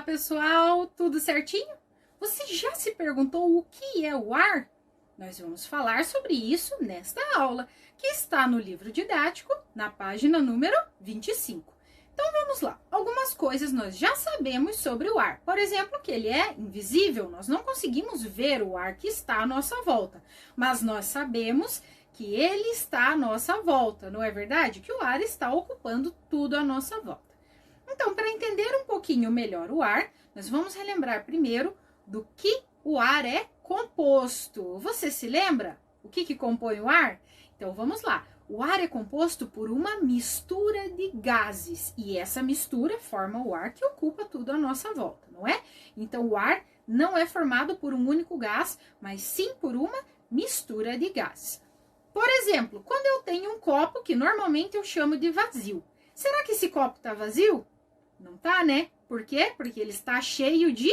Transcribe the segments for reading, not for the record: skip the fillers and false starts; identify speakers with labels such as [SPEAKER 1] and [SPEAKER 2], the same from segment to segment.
[SPEAKER 1] pessoal, tudo certinho? Você já se perguntou o que é o ar? Nós vamos falar sobre isso nesta aula, que está no livro didático, na página número 25. Então vamos lá, algumas coisas nós já sabemos sobre o ar. Por exemplo, que ele é invisível, nós não conseguimos ver o ar que está à nossa volta, mas nós sabemos que ele está à nossa volta, não é verdade? Que o ar está ocupando tudo à nossa volta. Então, para entender um pouquinho melhor o ar, nós vamos relembrar primeiro do que o ar é composto. Você se lembra? O que compõe o ar? Então, vamos lá. O ar é composto por uma mistura de gases e essa mistura forma o ar que ocupa tudo à nossa volta, não é? Então, o ar não é formado por um único gás, mas sim por uma mistura de gases. Por exemplo, quando eu tenho um copo que normalmente eu chamo de vazio, será que esse copo está vazio? Não tá, né? Por quê? Porque ele está cheio de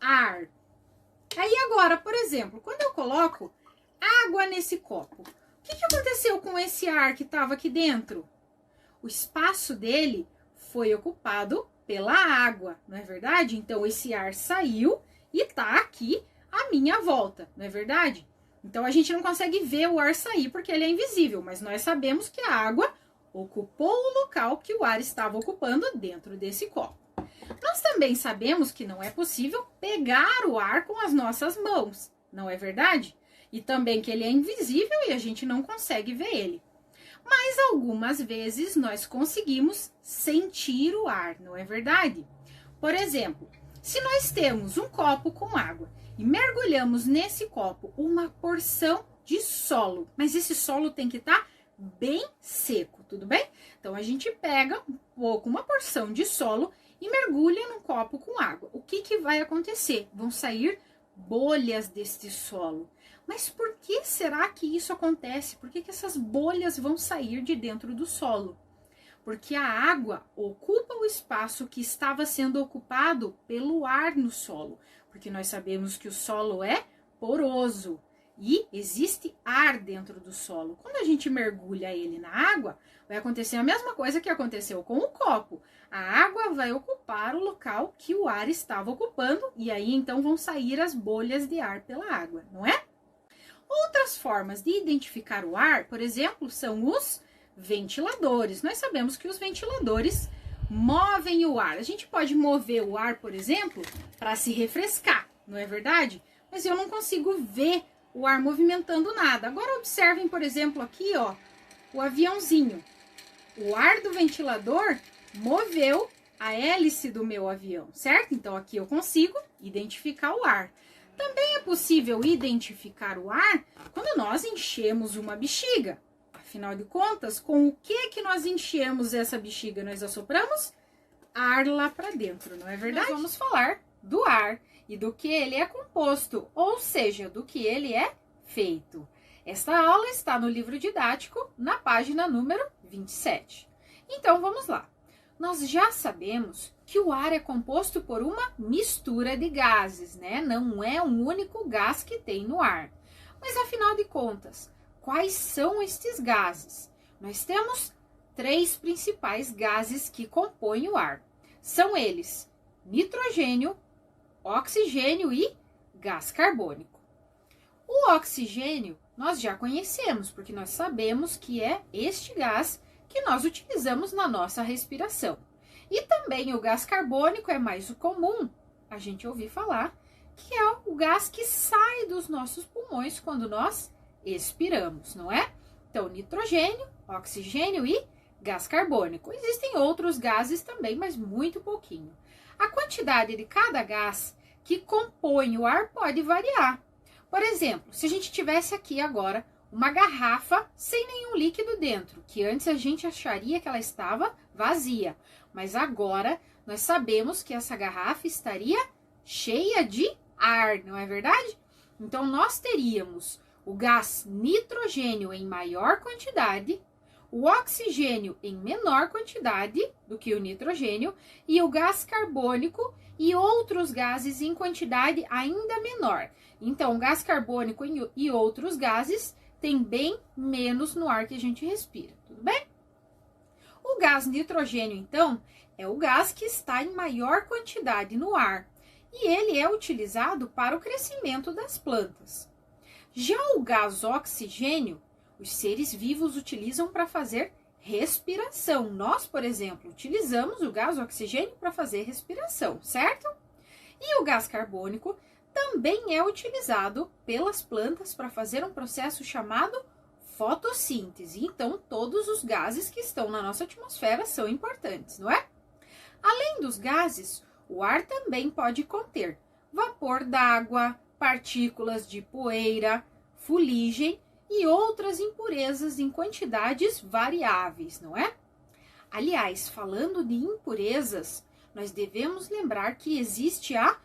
[SPEAKER 1] ar. Aí agora, por exemplo, quando eu coloco água nesse copo, o que aconteceu com esse ar que estava aqui dentro? O espaço dele foi ocupado pela água, não é verdade? Então, esse ar saiu e tá aqui à minha volta, não é verdade? Então, a gente não consegue ver o ar sair porque ele é invisível, mas nós sabemos que a água ocupou o local que o ar estava ocupando dentro desse copo. Nós também sabemos que não é possível pegar o ar com as nossas mãos, não é verdade? E também que ele é invisível e a gente não consegue ver ele. Mas algumas vezes nós conseguimos sentir o ar, não é verdade? Por exemplo, se nós temos um copo com água e mergulhamos nesse copo uma porção de solo, mas esse solo tem que estar bem seco, tudo bem? Então, a gente pega uma porção de solo e mergulha num copo com água. O que vai acontecer? Vão sair bolhas deste solo. Mas por que será que isso acontece? Por que essas bolhas vão sair de dentro do solo? Porque a água ocupa o espaço que estava sendo ocupado pelo ar no solo. Porque nós sabemos que o solo é poroso. E existe ar dentro do solo. Quando a gente mergulha ele na água, vai acontecer a mesma coisa que aconteceu com o copo. A água vai ocupar o local que o ar estava ocupando e aí então vão sair as bolhas de ar pela água, não é? Outras formas de identificar o ar, por exemplo, são os ventiladores. Nós sabemos que os ventiladores movem o ar. A gente pode mover o ar, por exemplo, para se refrescar, não é verdade? Mas eu não consigo ver o ar movimentando nada. Agora observem, por exemplo, aqui, ó, o aviãozinho. O ar do ventilador moveu a hélice do meu avião, certo? Então, aqui eu consigo identificar o ar. Também é possível identificar o ar quando nós enchemos uma bexiga. Afinal de contas, com o que nós enchemos essa bexiga? Nós assopramos ar lá para dentro, não é verdade? Nós vamos falar do ar e do que ele é composto, ou seja, do que ele é feito. Esta aula está no livro didático, na página número 27. Então, vamos lá. Nós já sabemos que o ar é composto por uma mistura de gases, né? Não é um único gás que tem no ar. Mas, afinal de contas, quais são estes gases? Nós temos 3 principais gases que compõem o ar. São eles: nitrogênio, oxigênio e gás carbônico. O oxigênio nós já conhecemos, porque nós sabemos que é este gás que nós utilizamos na nossa respiração. E também o gás carbônico é mais comum a gente ouvir falar, que é o gás que sai dos nossos pulmões quando nós expiramos, não é? Então, nitrogênio, oxigênio e gás carbônico. Existem outros gases também, mas muito pouquinho. A quantidade de cada gás que compõe o ar pode variar. Por exemplo, se a gente tivesse aqui agora uma garrafa sem nenhum líquido dentro, que antes a gente acharia que ela estava vazia, mas agora nós sabemos que essa garrafa estaria cheia de ar, não é verdade? Então, nós teríamos o gás nitrogênio em maior quantidade, o oxigênio em menor quantidade do que o nitrogênio e o gás carbônico e outros gases em quantidade ainda menor. Então, o gás carbônico e outros gases tem bem menos no ar que a gente respira, tudo bem? O gás nitrogênio, então, é o gás que está em maior quantidade no ar e ele é utilizado para o crescimento das plantas. Já o gás oxigênio, os seres vivos utilizam para fazer respiração. Nós, por exemplo, utilizamos o gás oxigênio para fazer respiração, certo? E o gás carbônico também é utilizado pelas plantas para fazer um processo chamado fotossíntese. Então, todos os gases que estão na nossa atmosfera são importantes, não é? Além dos gases, o ar também pode conter vapor d'água, partículas de poeira, fuligem e outras impurezas em quantidades variáveis, não é? Aliás, falando de impurezas, nós devemos lembrar que existe a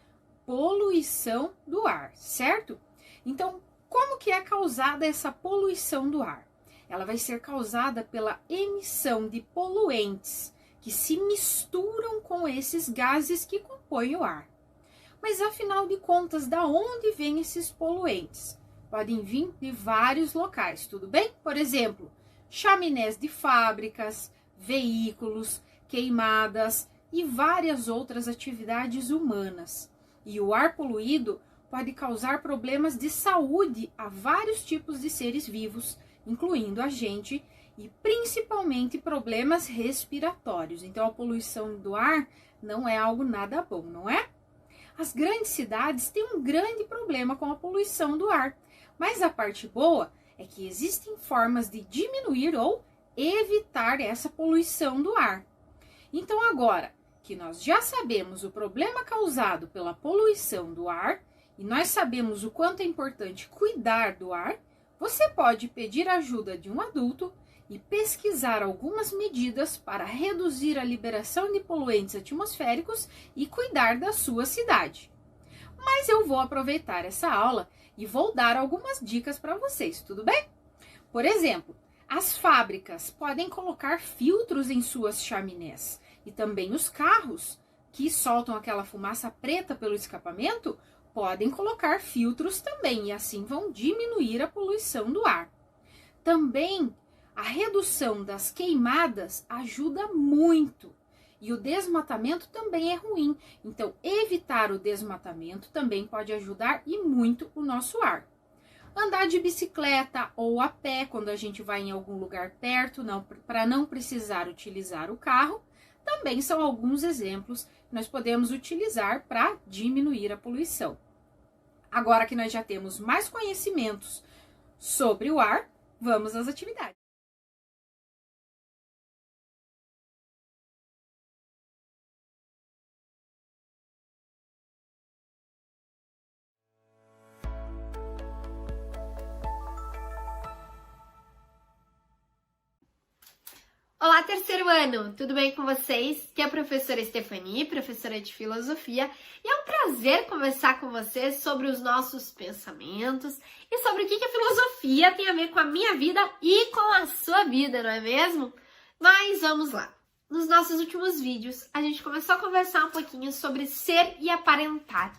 [SPEAKER 1] poluição do ar, certo? Então, como que é causada essa poluição do ar? Ela vai ser causada pela emissão de poluentes que se misturam com esses gases que compõem o ar. Mas afinal de contas, da onde vêm esses poluentes? Podem vir de vários locais, tudo bem? Por exemplo, chaminés de fábricas, veículos, queimadas e várias outras atividades humanas. E o ar poluído pode causar problemas de saúde a vários tipos de seres vivos, incluindo a gente, e principalmente problemas respiratórios. Então, a poluição do ar não é algo nada bom, não é? As grandes cidades têm um grande problema com a poluição do ar, mas a parte boa é que existem formas de diminuir ou evitar essa poluição do ar. Então, agora que nós já sabemos o problema causado pela poluição do ar e nós sabemos o quanto é importante cuidar do ar, você pode pedir ajuda de um adulto e pesquisar algumas medidas para reduzir a liberação de poluentes atmosféricos e cuidar da sua cidade. Mas eu vou aproveitar essa aula e vou dar algumas dicas para vocês, tudo bem? Por exemplo, as fábricas podem colocar filtros em suas chaminés e também os carros que soltam aquela fumaça preta pelo escapamento podem colocar filtros também e assim vão diminuir a poluição do ar. Também a redução das queimadas ajuda muito e o desmatamento também é ruim. Então, evitar o desmatamento também pode ajudar e muito o nosso ar. Andar de bicicleta ou a pé quando a gente vai em algum lugar perto, para não precisar utilizar o carro, também são alguns exemplos que nós podemos utilizar para diminuir a poluição. Agora que nós já temos mais conhecimentos sobre o ar, vamos às atividades.
[SPEAKER 2] Olá, terceiro ano! Tudo bem com vocês? Aqui é a professora Stephanie, professora de filosofia, e é um prazer conversar com vocês sobre os nossos pensamentos e sobre o que a filosofia tem a ver com a minha vida e com a sua vida, não é mesmo? Mas vamos lá! Nos nossos últimos vídeos, a gente começou a conversar um pouquinho sobre ser e aparentar,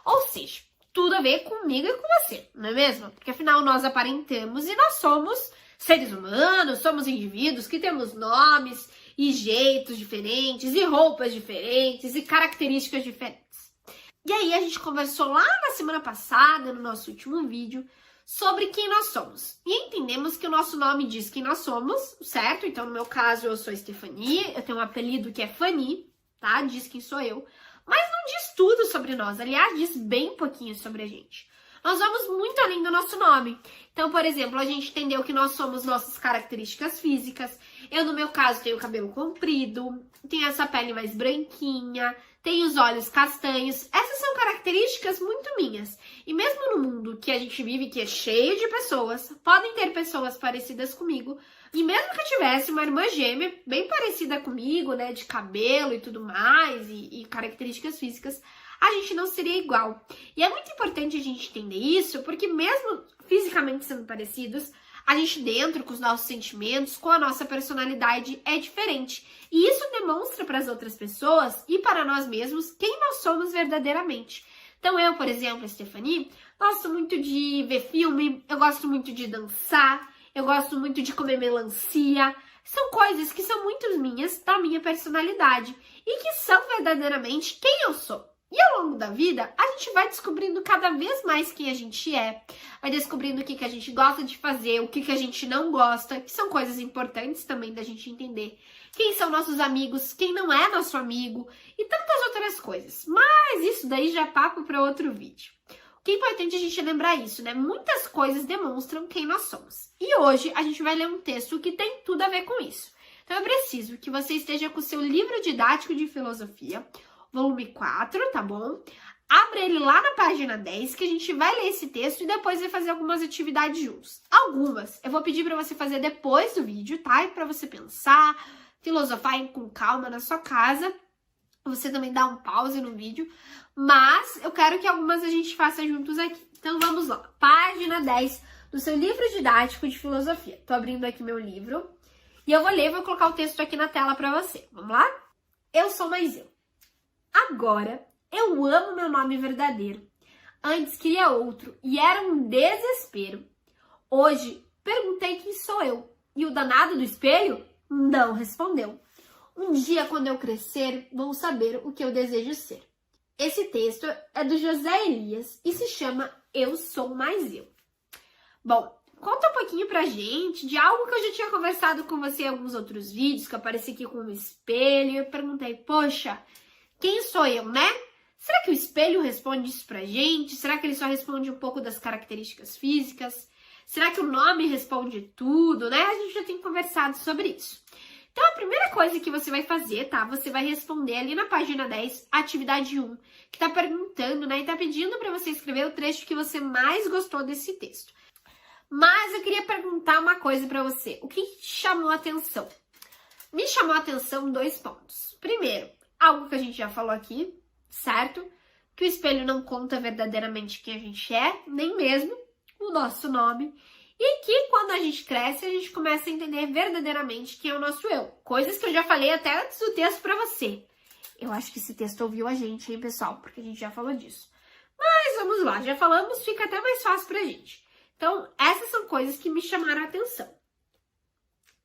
[SPEAKER 2] ou seja, tudo a ver comigo e com você, não é mesmo? Porque afinal nós aparentamos e nós somos seres humanos, somos indivíduos que temos nomes e jeitos diferentes, e roupas diferentes, e características diferentes. E aí a gente conversou lá na semana passada, no nosso último vídeo, sobre quem nós somos. E entendemos que o nosso nome diz quem nós somos, certo? Então, no meu caso, eu sou Stephanie, eu tenho um apelido que é Fanny, tá? Diz quem sou eu. Mas não diz tudo sobre nós, aliás, diz bem pouquinho sobre a gente. Nós vamos muito além do nosso nome. Então, por exemplo, a gente entendeu que nós somos nossas características físicas. Eu, no meu caso, tenho cabelo comprido, tenho essa pele mais branquinha, tenho os olhos castanhos. Essas são características muito minhas. E mesmo no mundo que a gente vive, que é cheio de pessoas, podem ter pessoas parecidas comigo. E mesmo que eu tivesse uma irmã gêmea bem parecida comigo, né, de cabelo e tudo mais, e características físicas, a gente não seria igual. E é muito importante a gente entender isso, porque mesmo fisicamente sendo parecidos, a gente dentro, com os nossos sentimentos, com a nossa personalidade, é diferente. E isso demonstra para as outras pessoas e para nós mesmos quem nós somos verdadeiramente. Então eu, por exemplo, a Stephanie, gosto muito de ver filme, eu gosto muito de dançar, eu gosto muito de comer melancia, São coisas que são muito minhas, da minha personalidade e que são verdadeiramente quem eu sou. E ao longo da vida, a gente vai descobrindo cada vez mais quem a gente é, vai descobrindo o que a gente gosta de fazer, o que a gente não gosta, que são coisas importantes também da gente entender. Quem são nossos amigos, quem não é nosso amigo e tantas outras coisas. Mas isso daí já é papo para outro vídeo. O que é importante a gente lembrar isso, né? Muitas coisas demonstram quem nós somos. E hoje a gente vai ler um texto que tem tudo a ver com isso. Então eu preciso que você esteja com o seu livro didático de filosofia, volume 4, tá bom? Abra ele lá na página 10, que a gente vai ler esse texto e depois vai fazer algumas atividades juntos. Algumas eu vou pedir para você fazer depois do vídeo, tá? E para você pensar, filosofar com calma na sua casa. Você também dá um pause no vídeo, mas eu quero que algumas a gente faça juntos aqui. Então vamos lá, página 10 do seu livro didático de filosofia. Tô abrindo aqui meu livro e eu vou ler, vou colocar o texto aqui na tela para você. Vamos lá? Eu sou mais eu. Agora eu amo meu nome verdadeiro. Antes queria outro e era um desespero. Hoje perguntei quem sou eu e o danado do espelho não respondeu. Um dia, quando eu crescer, vou saber o que eu desejo ser. Esse texto é do José Elias e se chama Eu Sou Mais Eu. Bom, conta um pouquinho pra gente de algo que eu já tinha conversado com você em alguns outros vídeos, que eu apareci aqui com um espelho e eu perguntei, poxa, quem sou eu, né? Será que o espelho responde isso pra gente? Será que ele só responde um pouco das características físicas? Será que o nome responde tudo, né? A gente já tem conversado sobre isso. Então, a primeira coisa que você vai fazer, tá? Você vai responder ali na página 10, atividade 1, que tá perguntando, né? E tá pedindo para você escrever o trecho que você mais gostou desse texto. Mas eu queria perguntar uma coisa para você. O que te chamou a atenção? Me chamou a atenção 2 pontos. Primeiro, algo que a gente já falou aqui, certo? Que o espelho não conta verdadeiramente quem a gente é, nem mesmo o nosso nome. E que quando a gente cresce, a gente começa a entender verdadeiramente quem é o nosso eu. Coisas que eu já falei até antes do texto pra você. Eu acho que esse texto ouviu a gente, hein, pessoal? Porque a gente já falou disso. Mas vamos lá, já falamos, fica até mais fácil pra gente. Então, essas são coisas que me chamaram a atenção.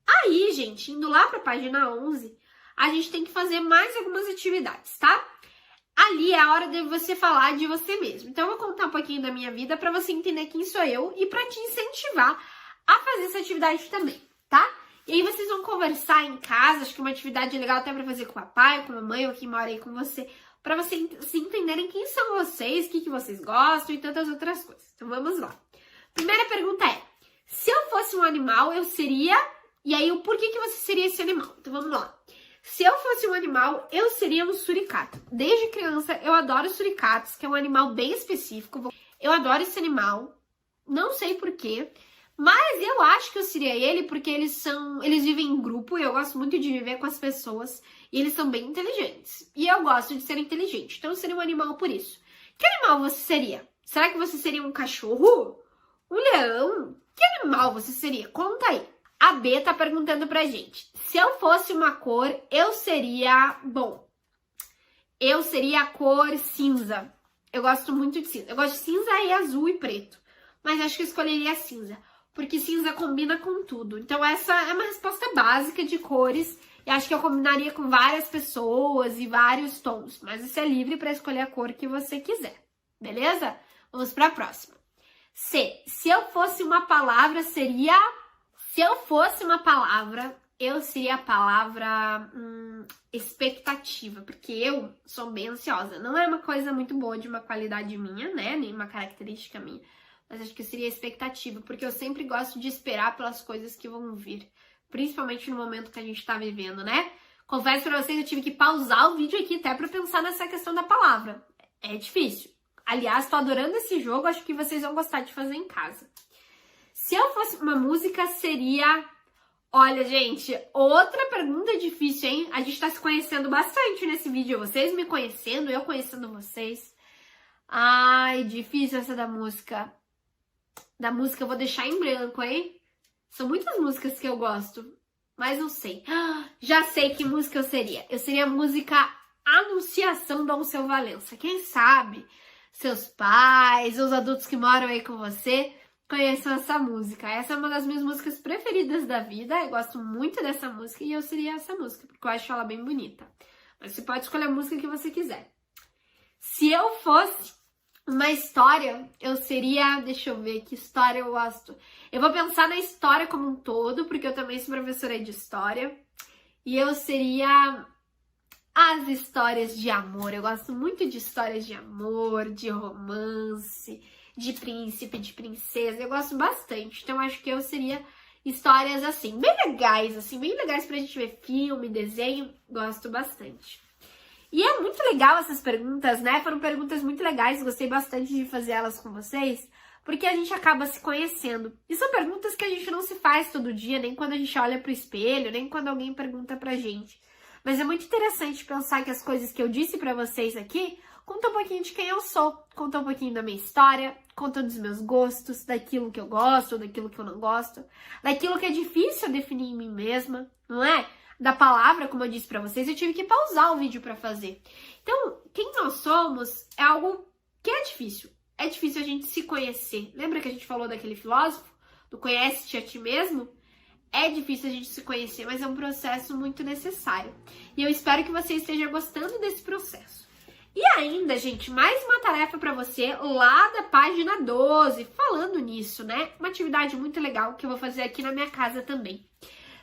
[SPEAKER 2] Aí, gente, indo lá pra página 11, a gente tem que fazer mais algumas atividades, tá? Ali é a hora de você falar de você mesmo. Então, eu vou contar um pouquinho da minha vida para você entender quem sou eu e para te incentivar a fazer essa atividade também, tá? E aí vocês vão conversar em casa, acho que é uma atividade legal até para fazer com o papai, com a mamãe ou quem mora aí com você, para vocês se entenderem quem são vocês, o que vocês gostam e tantas outras coisas. Então, vamos lá. Primeira pergunta é, se eu fosse um animal, eu seria... E aí, o porquê que você seria esse animal? Então, vamos lá. Se eu fosse um animal, eu seria um suricato. Desde criança, eu adoro suricatos, que é um animal bem específico. Eu adoro esse animal, não sei porquê, mas eu acho que eu seria ele porque eles vivem em grupo e eu gosto muito de viver com as pessoas e eles são bem inteligentes. E eu gosto de ser inteligente, então eu seria um animal por isso. Que animal você seria? Será que você seria um cachorro? Um leão? Que animal você seria? Conta aí. A B tá perguntando pra gente, se eu fosse uma cor, eu seria, bom, eu seria a cor cinza. Eu gosto muito de cinza. Eu gosto de cinza e azul e preto, mas acho que eu escolheria cinza, porque cinza combina com tudo. Então essa é uma resposta básica de cores e acho que eu combinaria com várias pessoas e vários tons, mas você é livre para escolher a cor que você quiser, beleza? Vamos pra próxima. C, se eu fosse uma palavra, seria... Se eu fosse uma palavra, eu seria a palavra expectativa, porque eu sou bem ansiosa. Não é uma coisa muito boa de uma qualidade minha, né? Nenhuma característica minha. Mas acho que seria expectativa, porque eu sempre gosto de esperar pelas coisas que vão vir. Principalmente no momento que a gente tá vivendo, né? Confesso pra vocês, eu tive que pausar o vídeo aqui até pra pensar nessa questão da palavra. É difícil. Aliás, tô adorando esse jogo, acho que vocês vão gostar de fazer em casa. Se eu fosse uma música, seria... Olha, gente, outra pergunta difícil, hein? A gente tá se conhecendo bastante nesse vídeo. Vocês me conhecendo, eu conhecendo vocês. Ai, difícil essa da música. Da música eu vou deixar em branco, hein? São muitas músicas que eu gosto, mas não sei. Já sei que música eu seria. Eu seria a música Anunciação do Alceu Valença. Quem sabe? Seus pais, os adultos que moram aí com você... conheçam essa música. Essa é uma das minhas músicas preferidas da vida. Eu gosto muito dessa música e eu seria essa música, porque eu acho ela bem bonita. Mas você pode escolher a música que você quiser. Se eu fosse uma história, eu seria... Deixa eu ver que história eu gosto. Eu vou pensar na história como um todo, porque eu também sou professora de história. E eu seria as histórias de amor. Eu gosto muito de histórias de amor, de romance, de príncipe, de princesa. Eu gosto bastante. Então, acho que eu seria histórias assim, bem legais pra gente ver filme, desenho. Gosto bastante. E é muito legal essas perguntas, né? Foram perguntas muito legais, gostei bastante de fazer elas com vocês, porque a gente acaba se conhecendo. E são perguntas que a gente não se faz todo dia, nem quando a gente olha pro espelho, nem quando alguém pergunta pra gente. Mas é muito interessante pensar que as coisas que eu disse pra vocês aqui contam um pouquinho de quem eu sou, contam um pouquinho da minha história, contam dos meus gostos, daquilo que eu gosto, daquilo que eu não gosto, daquilo que é difícil definir em mim mesma, não é? Da palavra, como eu disse pra vocês, eu tive que pausar o vídeo pra fazer. Então, quem nós somos é algo que é difícil. É difícil a gente se conhecer. Lembra que a gente falou daquele filósofo? Do conhece-te a ti mesmo? É difícil a gente se conhecer, mas é um processo muito necessário. E eu espero que você esteja gostando desse processo. E ainda, gente, mais uma tarefa pra você lá da página 12, falando nisso, né? Uma atividade muito legal que eu vou fazer aqui na minha casa também.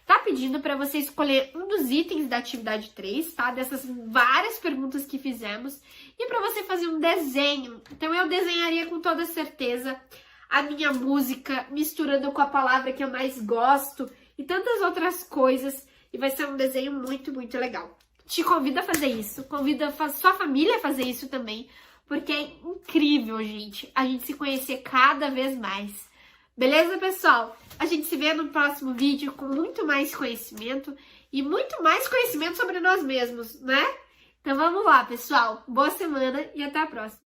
[SPEAKER 2] Tá pedindo para você escolher um dos itens da atividade 3, tá? Dessas várias perguntas que fizemos. E para você fazer um desenho. Então eu desenharia com toda certeza a minha música, misturando com a palavra que eu mais gosto e tantas outras coisas. E vai ser um desenho muito, muito legal. Te convido a fazer isso. Convido a sua família a fazer isso também. Porque é incrível, gente, a gente se conhecer cada vez mais. Beleza, pessoal? A gente se vê no próximo vídeo com muito mais conhecimento e muito mais conhecimento sobre nós mesmos, né? Então vamos lá, pessoal. Boa semana e até a próxima.